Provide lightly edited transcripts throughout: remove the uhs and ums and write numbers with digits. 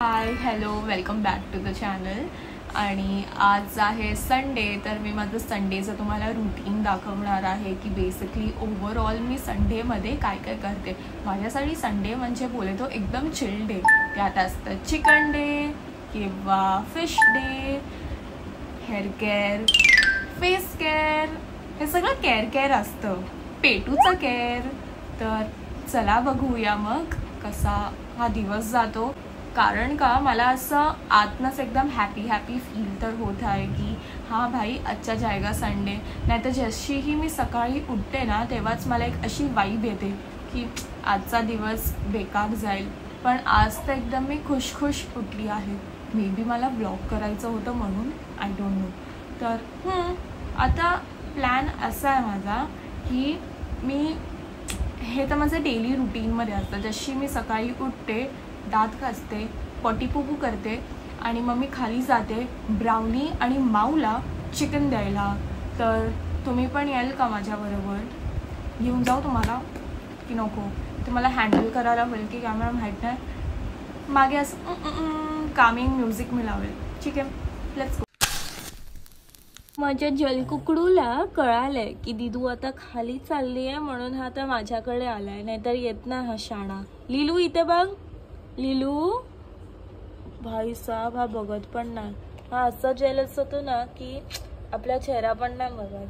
High hello welcome back to the channel. आणि आज आहे संडे, तर मी माझं संडेचं तुम्हाला रुटीन दाखवणार आहे की बेसिकली ओव्हरऑल मी संडेमध्ये काय काय करते. माझ्यासाठी संडे म्हणजे बोले तो एकदम चिल डे. त्यात असतं चिकन डे किंवा fish day, hair care, face care, हे सगळं केअर असतं, पेटूचं केअर. तर चला बघूया मग कसा हा दिवस जातो. कारण का मला असं आतनंच एकदम हॅपी फील तर होत आहे की हां भाई अच्छा जाएगा संडे. नाही तर जशीही मी सकाळी उठते ना तेव्हाच मला एक अशी वाईब येते की आजचा दिवस बेकार जाईल. पण आज तर एकदम मी खुश उठली आहे. मे बी मला ब्लॉग करायचं होतं म्हणून, आय डोंट नो. तर आता प्लॅन असा आहे माझा की मी हे तर माझं डेली रुटीनमध्ये असतं. जशी मी सकाळी उठते, दात घासते, पॉटीपुपू करते आणि मग मी खाली जाते ब्राउनी आणि माऊला चिकन द्यायला. तर तुम्ही पण याल का माझ्याबरोबर? घेऊन जाऊ तुम्हाला की नको? ते मला हँडल करायला होईल की कॅमेरा माहीत नाही. मागे असं कामिंग म्युझिक मी लावेल. ठीक आहे, लेट्स गो. माझ्या जलकुकडूला कळालंय की दिदू आता खाली चालली आहे, म्हणून हा आता माझ्याकडे आलाय, नाहीतर येत ना हा शाणा. लिलू इथे बघ. लिलू भाई साहब हा बघत पण नाही. हा असं जेलस होतो ना की आपला चेहरा पण नाही बघत.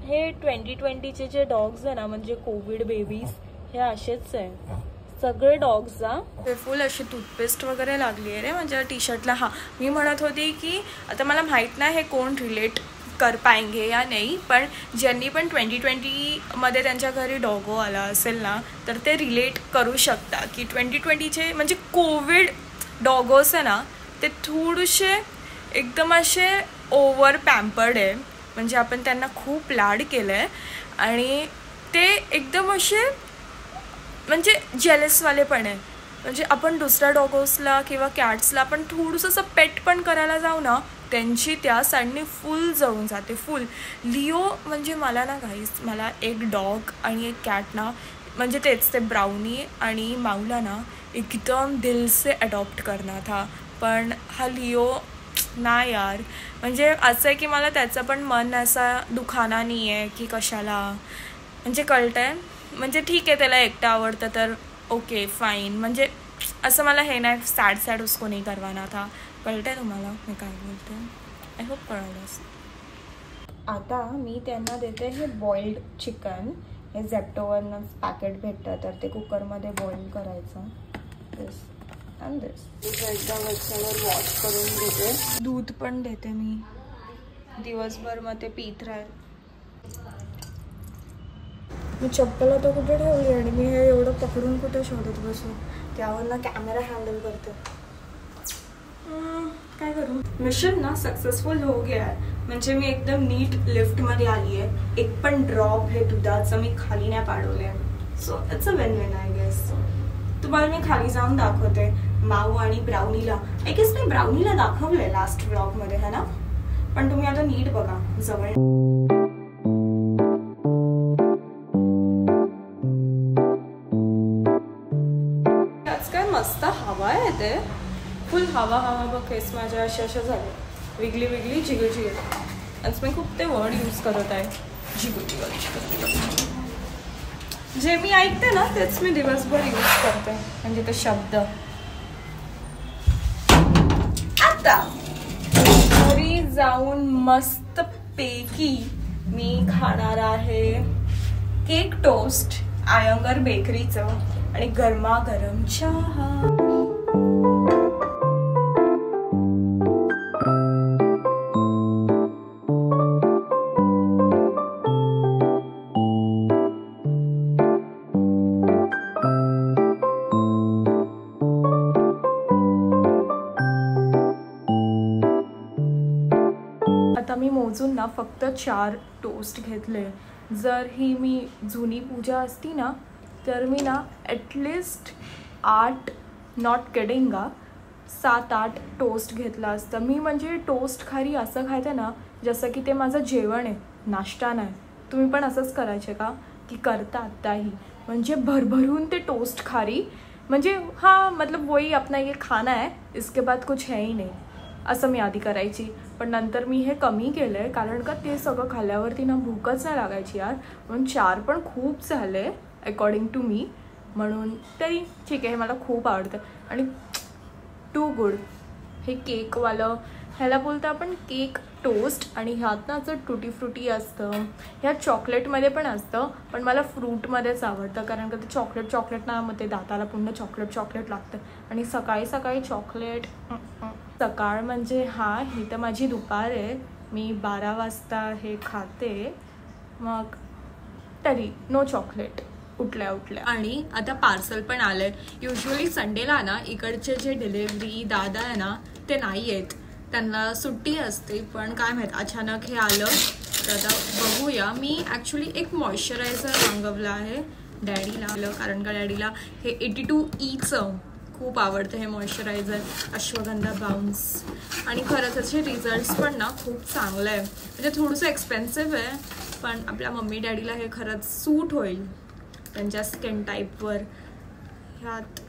हे 2020चे जे डॉग्स आहे ना, म्हणजे कोविड बेबीज, हे असेच आहे सगळे डॉग्स. ते फुल अशी टूथपेस्ट वगैरे लागली आहे रे माझ्या टी शर्टला. हां, मी म्हणत होती की आता मला माहीत नाही हे कोण रिलेट कर पाएंगे या नाही, पण ज्यांनी पण 2020मध्ये त्यांच्या घरी डॉगो आला असेल ना, तर ते रिलेट करू शकता की 2020चे म्हणजे कोविड डॉगोस आहे ना, ते थोडेसे एकदम असे ओव्हर पॅम्पर्ड आहे. म्हणजे आपण त्यांना खूप लाड केलं आहे आणि ते एकदम असे म्हणजे जेलसवाले पण आहे. म्हणजे आपण दुसऱ्या डॉगोसला किंवा कॅट्सला आपण थोडंसं असं पेट पण करायला जाऊ ना, त्यांची त्या साईडने फुल जळून जाते, फुल. लिओ म्हणजे मला ना गाईस, मला एक डॉग आणि एक कॅट ना, म्हणजे तेच ते ब्राउनी आणि माऊला ना एकदम दिल से अडॉप्ट करना था. पण हा लिओ ना यार, म्हणजे असं आहे की मला त्याचं पण मन असा दुखाना नाही आहे की कशाला. म्हणजे कळतं आहे, म्हणजे ठीक आहे त्याला एकटं आवडतं तर ओके फाईन. म्हणजे असं मला हे नाही सॅड उसको नाही करवाना था. कळतं आहे तुम्हाला मी काय बोलते? आय होप कळलं असं. आता मी त्यांना देते हे बॉइल्ड चिकन. हे झेप्टोवरनंच पॅकेट भेटतं, तर ते कुकरमध्ये बॉईल करायचं. दिस अँड दिस एकदा वरच्यावर वॉश करून देते. दूध पण देते मी दिवसभर, मग ते पीत राहील. मी चप्पल आता कुठे ठेवली आणि मी हे एवढं पकडून कुठे शोधत बसू? त्यावरनं कॅमेरा हँडल करते. काय करू? मिशन ना सक्सेसफुल हो गया आहे. म्हणजे मी एकदम नीट लिफ्टमध्ये आली आहे. एक पण ड्रॉप हे दुधाचं मी खाली नाही पाडवले. So it's a win I guess. तुम्हाला मी खाली जाऊन दाखवते माऊ आणि ब्राउनीला. आय गेस मी ब्राउनीला दाखवलंय लास्ट व्लॉगमध्ये, है ना? पण तुम्ही आता नीट बघा जवळ. मस्त हवा येते, फुल हवा बघ. केस माझ्या अशा झाले विगली जिगल. आज मी खूप ते वर्ड यूज करत आहे, जिगल. जे मी ऐकते ना तेच मी दिवसभर यूज करते, म्हणजे ते शब्द. आता घरी जाऊन मस्त पैकी मी खाणार आहे केक टोस्ट आयंगर बेकरीचं आणि गरमागरम चहा. आता मी मोजून ना फक्त 4 टोस्ट घेतले. जर ही मी जुनी पूजा असती ना, तर मी ना ॲटलिस्ट 8, नॉट किडिंगा, 7-8 टोस्ट घेतला असतं. मी म्हणजे टोस्ट खारी असं खायचं ना जसं की ते माझं जेवण आहे, नाश्ता नाही. तुम्ही पण असंच करायचे का? की करता आत्ताही म्हणजे भरभरून ते टोस्ट खारी म्हणजे हां मतलब वही अपना ये खाना है, इसके बाद कुछ है ही नाही असं मी आधी करायची. पण नंतर मी हे कमी केलं आहे, कारण का ते सगळं खाल्ल्यावरती ना भूकच नाही लागायची यार. म्हणून 4 पण खूप झाले अकॉर्डिंग टू मी. म्हणून तरी ठीक आहे, हे मला खूप आवडतं. आणि टू गुड हे केकवालं, ह्याला बोलतो आपण केक टोस्ट. आणि ह्यात ना असं टुटी फ्रुटी असतं, ह्यात चॉकलेटमध्ये पण असतं, पण मला फ्रूटमध्येच आवडतं, कारण का ते चॉकलेट ना मग ते दाताला पुन्हा चॉकलेट लागतं. आणि सकाळी सकाळी चॉकलेट, सकाळ म्हणजे ही तर माझी दुपार आहे. मी 12 वाजता हे खाते, मग तरी नो चॉकलेट उठल्या. आणि आता पार्सल पण आलंय. युजली संडेला ना इकडचे जे डिलिव्हरी दादा आहे ना ते नाही आहेत, त्यांना सुट्टी असते. पण काय माहीत अचानक हे आलं. तर आता बघूया. मी ॲक्च्युली एक मॉइश्चरायझर मागवलं आहे डॅडीला, कारण का डॅडीला हे 82Eचं खूप आवडतं हे मॉइश्चरायझर, अश्वगंधा बाउन्स. आणि खरंच त्याचे रिझल्ट्स पण ना खूप चांगलं आहे. म्हणजे थोडंसं एक्सपेन्सिव्ह आहे, पण आपल्या मम्मी डॅडीला हे खरंच सूट होईल त्यांच्या स्किन टाईपवर. ह्यात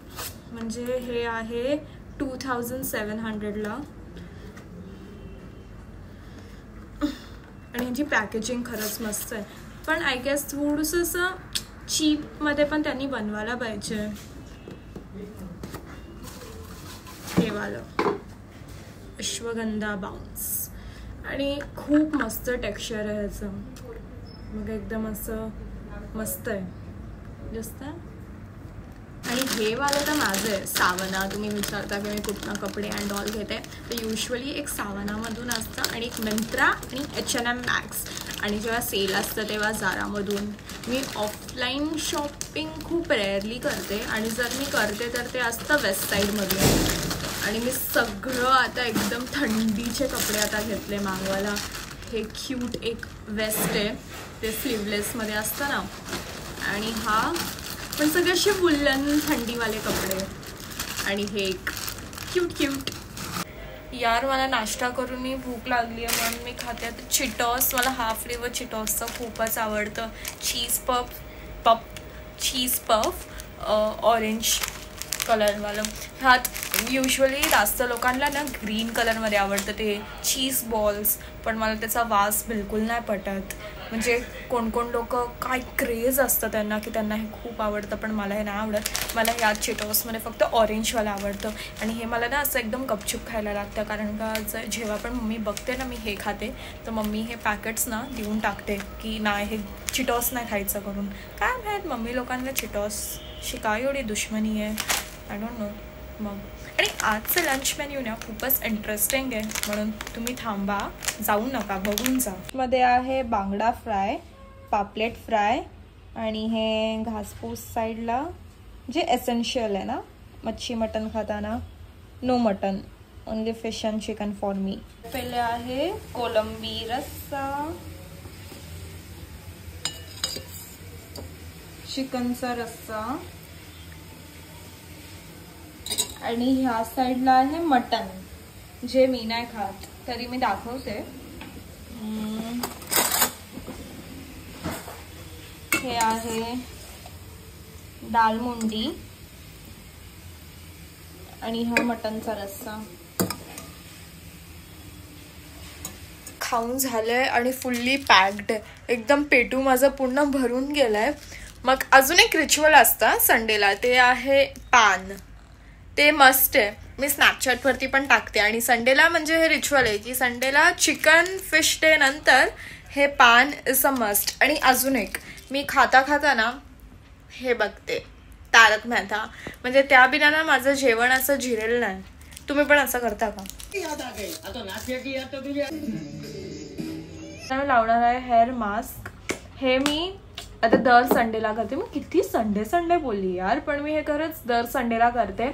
म्हणजे हे आहे 2700ला. आणि ह्याची पॅकेजिंग खरंच मस्त आहे. पण आय गेस थोडंसं असं चीपमध्ये पण त्यांनी बनवायला पाहिजे. हे वालं अश्वगंधा बाउन्स. आणि खूप मस्त टेक्स्चर आहे ह्याचं, मग एकदम असं मस्त आहे जास्त. आणि हे वालं तर माझं आहे सावना. तुम्ही विचारता की मी कुठनं कपडे अँड ऑल घेते, तर युजली एक सावनामधून असतं आणि एक मिंत्रा आणि H&M मॅक्स. आणि जेव्हा सेल असतं तेव्हा जारामधून. मी ऑफलाईन शॉपिंग खूप रेअरली करते, आणि जर मी करते तर ते असतं वेस्ट साईडमधून. आणि मी सगळं आता एकदम थंडीचे कपडे आता घेतले मागवायला. हे क्यूट एक वेस्ट आहे, ते स्लीवलेसमध्ये असतं ना. आणि हा पण सगळे असे वुलन थंडीवाले कपडे. आणि हे एक क्यूट. यार मला नाश्ता करून मी भूक लागली आहे, म्हणून मी खाते आता चिटॉस. मला हा फ्लेवर चिटॉसचं खूपच आवडतं. चीज पफ ऑरेंज कलरवालं. ह्यात युजली जास्त लोकांना ना ग्रीन कलरमध्ये आवडतं ते चीज बॉल्स, पण मला त्याचा वास बिलकुल नाही पटत. म्हणजे कोण लोक काय क्रेज असतं त्यांना की त्यांना हे खूप आवडतं, पण मला हे नाही आवडत. मला ह्यात चिटॉसमध्ये फक्त ऑरेंजवाला आवडतं. आणि हे मला ना असं एकदम गपचूप खायला लागतं, कारण का जेव्हा पण मम्मी बघते ना मी हे खाते, तर मम्मी हे पॅकेट्स ना देऊन टाकते की नाही हे चिटॉस नाही खायचं करून. काय माहीत मम्मी लोकांना चिटॉसशी काय एवढी दुश्मनी आहे, आय डोंट नो. मग आणि आजचं लंच मेन्यू ना खूपच इंटरेस्टिंग आहे, म्हणून तुम्ही थांबा, जाऊ नका, बघून जा. मध्ये आहे बांगडा फ्राय, पापलेट फ्राय, आणि हे घासपूस साईडला जे एसेन्शियल आहे ना मच्छी मटन खाताना. No mutton, only fish and chicken for me. पहिले आहे कोलंबी रस्सा, चिकनचा रस्सा, आणि ह्या साईडला आहे मटन, जे मी नाही खात तरी मी दाखवते. हे आहे दाल मुंडी, आणि हा मटनचा रस्सा. खाऊन झालंय आणि फुल्ली पॅक्ड, एकदम पेटू माझं पूर्ण भरून गेलाय. मग अजून एक रिच्युअल असतं संडेला, ते आहे पान. ते मस्ट आहे, मी स्नॅपचॅटवरती पण टाकते. आणि संडेला म्हणजे हे रिच्युअल आहे की संडेला चिकन फिश डे नंतर हे पान इज अ मस्ट. आणि अजून एक, मी खाता ना हे बघते तारक मेहता, म्हणजे त्या बिना ना माझं जेवण असं जिरेल नाही. तुम्ही पण असं करता का? लावणार आहे हेअर मास्क. हे मी आता दर संडेला करते. मी किती संडे बोलली यार, पण मी हे खरंच दर संडेला करते.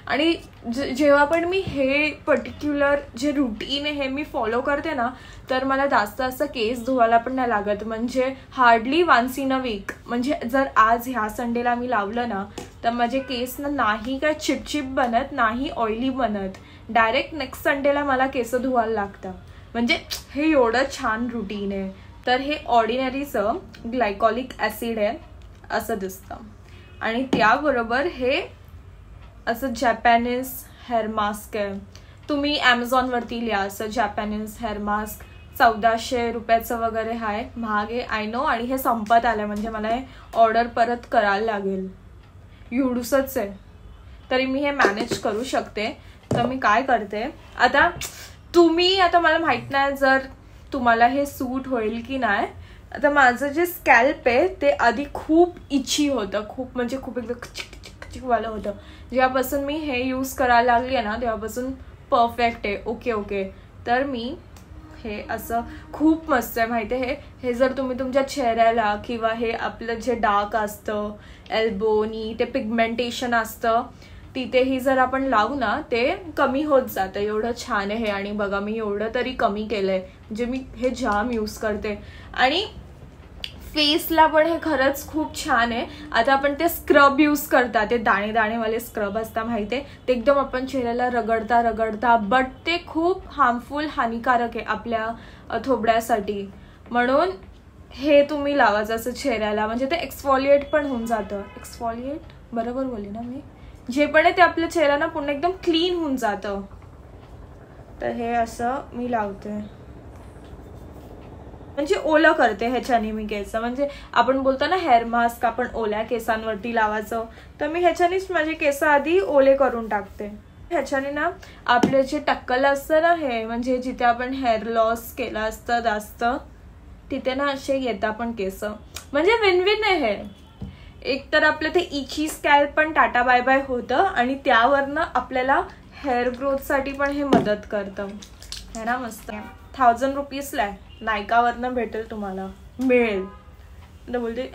आणि जेव्हा पण मी हे पर्टिक्युलर जे रुटीन हे मी फॉलो करते ना, तर मला जास्त असं केस धुवायला पण नाही लागत. म्हणजे hardly once in a week. म्हणजे जर आज ह्या संडेला मी लावलं ना, तर माझे केस ना नाही काय चिपचिप बनत, नाही ऑइली बनत. डायरेक्ट नेक्स्ट संडेला मला केस धुवायला लागतं. म्हणजे हे एवढं छान रुटीन आहे. तर हे ऑर्डिनरीचं ग्लायकॉलिक ॲसिड आहे असं दिसतं. आणि त्याबरोबर हे असं जॅपॅनीज हेअर मास्क आहे. तुम्ही ॲमेझॉनवरती लिहा असं जॅपॅनीज हेअर मास्क. 1400 रुपयाचं वगैरे आहे, महाग आहे आय नो. आणि हे संपत आलं म्हणजे मला हे ऑर्डर परत करायला लागेल. एवढूसच आहे तरी मी हे मॅनेज करू शकते. तर मी काय करते आता, तुम्ही आता मला माहित नाही जर तुम्हाला हे सूट होईल की नाही. आता माझं जे स्कॅल्प आहे ते आधी खूप इची होतं, खूप म्हणजे खूप एकदम खचिकवालं होतं. जेव्हापासून मी हे यूज करायला लागली आहे ना तेव्हापासून परफेक्ट आहे. ओके. तर मी हे असं खूप मस्त आहे माहिती आहे. हे जर तुम्ही तुमच्या चेहऱ्याला किंवा हे आपलं जे डार्क असतं एल्बोनी ते पिगमेंटेशन असतं तिथेही जर आपण लावू ना ते कमी होत जातं. एवढं छान आहे हे. आणि बघा मी एवढं तरी कमी केलंय म्हणजे मी हे जाम यूज करते. आणि फेसला पण हे खरंच खूप छान आहे. आता आपण ते स्क्रब यूज करता, ते दाणे दाणेवाले स्क्रब असतात माहिती आहे, ते एकदम आपण चेहऱ्याला रगडता बट ते खूप हार्मफुल हानिकारक आहे आपल्या थोबड्यासाठी. म्हणून हे तुम्ही लावायचं असं चेहऱ्याला म्हणजे ते एक्सफॉलिएट पण होऊन जातं. एक्सफॉलिएट बरोबर बोलली ना मी? जे पण आहे ते आपल्या चेहऱ्याला पुन्हा एकदम क्लीन होऊन जातं. तर हे असं मी लावते म्हणजे ओलं करते ह्याच्याने मी केस. म्हणजे आपण बोलतो ना हेअर मास्क आपण ओल्या केसांवरती लावायचं, तर मी ह्याच्यानेच माझे केस आधी ओले करून टाकते. ह्याच्याने ना आपले जे टक्कल असतं ना हे म्हणजे जिथे आपण हेअर लॉस केलं असतं जास्त तिथे ना असे येतात पण केस. म्हणजे विन विन आहे हे. एक तर आपलं ते इची स्कॅल्प पण टाटा बाय बाय होतं आणि त्यावरनं आपल्याला हेअर ग्रोथसाठी पण हे मदत करतं. है ना मस्त. 1000 रुपीजला आहे, नायकावरनं भेटेल तुम्हाला, मिळेल. बोलते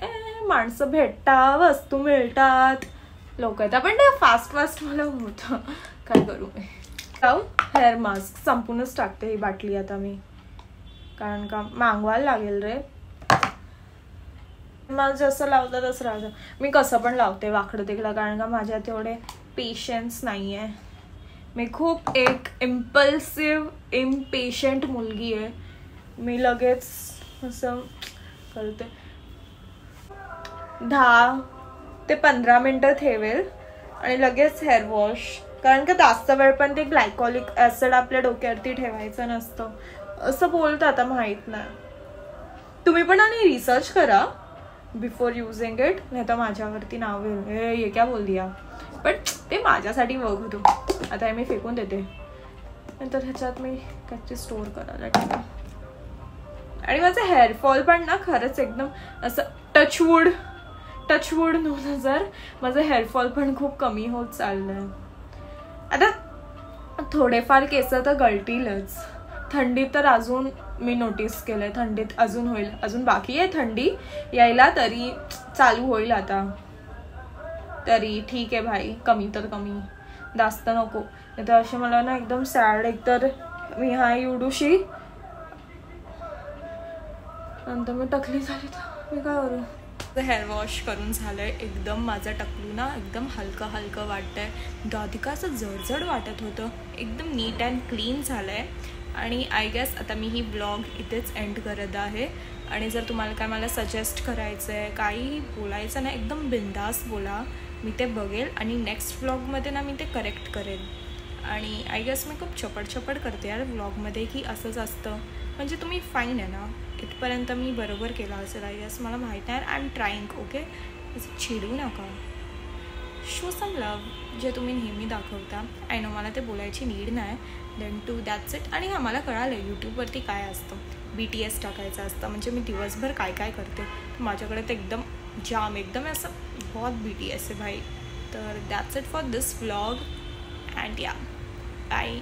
माणसं भेटतात वस्तू मिळतात लोक येतात पण ते फास्ट मला होतं. काय करू मी. हेअर मास्क संपूनच टाकते ही बाटली आता मी, कारण का मागवायला लागेल रे. मला जसं लावतं तसं राहतं. मी कसं पण लावते वाकडं तिकडं, कारण का माझ्या तेवढे पेशन्स नाही आहे. मी खूप एक इम्पेशंट मुलगी आहे. मी लगेच असं करते. 10 ते 15 मिनटं ठेवेल आणि लगेच हेअर वॉश, कारण का जास्त वेळ पण ते ग्लायकॉलिक ॲसिड आपल्या डोक्यावरती ठेवायचं नसतं असं बोलतं. आता माहीत नाही, तुम्ही पण आणि रिसर्च करा बिफोर युजिंग इट, नाही तर माझ्यावरती नाव येईल हे क्या बोल दिया. पण ते माझ्यासाठी वर्क होतो. आता हे मी फेकून देते नंतर ह्याच्यात मी काहीतरी स्टोअर करायला ठेवा. आणि माझं हेअरफॉल पण ना खरंच एकदम असं टचवूड 2000 माझं हेअरफॉल पण खूप कमी होत चाललंय. आता थोडेफार केस तर गळतीलच. थंडीत तर अजून मी नोटीस केलंय, थंडीत अजून होईल. अजून बाकी आहे थंडी यायला, तरी चालू होईल आता. तरी ठीक आहे भाई, कमी तर कमी, जास्त नको. नाही तर असे मला ना एकदम सॅड. एकतर मी हा एवढूशी नंतर मी टकली झाली तर मी काय करू. हेअर वॉश करून झालंय एकदम. माझं टकलू ना एकदम हलकं वाटतंय. आधी का असं जडजड वाटत होतं, एकदम नीट अँड क्लीन झालंय. आणि आय गेस आता मी ही ब्लॉग इथेच एंड करत आहे. आणि जर तुम्हाला काय मला सजेस्ट करायचं आहे, काही बोलायचं ना, एकदम बिंदास बोला, मी ते बघेल आणि नेक्स्ट व्लॉगमध्ये ना मी ते करेक्ट करेल. आणि आय गेस मी खूप छपड करते यार व्लॉगमध्ये की असंच असतं. म्हणजे तुम्ही फाईन आहे ना, इथपर्यंत मी बरोबर केलं असेल आय गेस, मला माहीत आहे. I am trying. ओके, असं चिडू नका. शो सम लव जे तुम्ही नेहमी दाखवता. आय नो मला ते बोलायची नीड नाही. Then to that's it. आणि हा मला कळालं यूट्यूबवरती काय असतं, BTS टाकायचं असतं. म्हणजे मी दिवसभर काय करते, माझ्याकडे तर एकदम जाम एकदम असं बहुत BTS आहे भाई. तर that's it for this vlog and या बाय.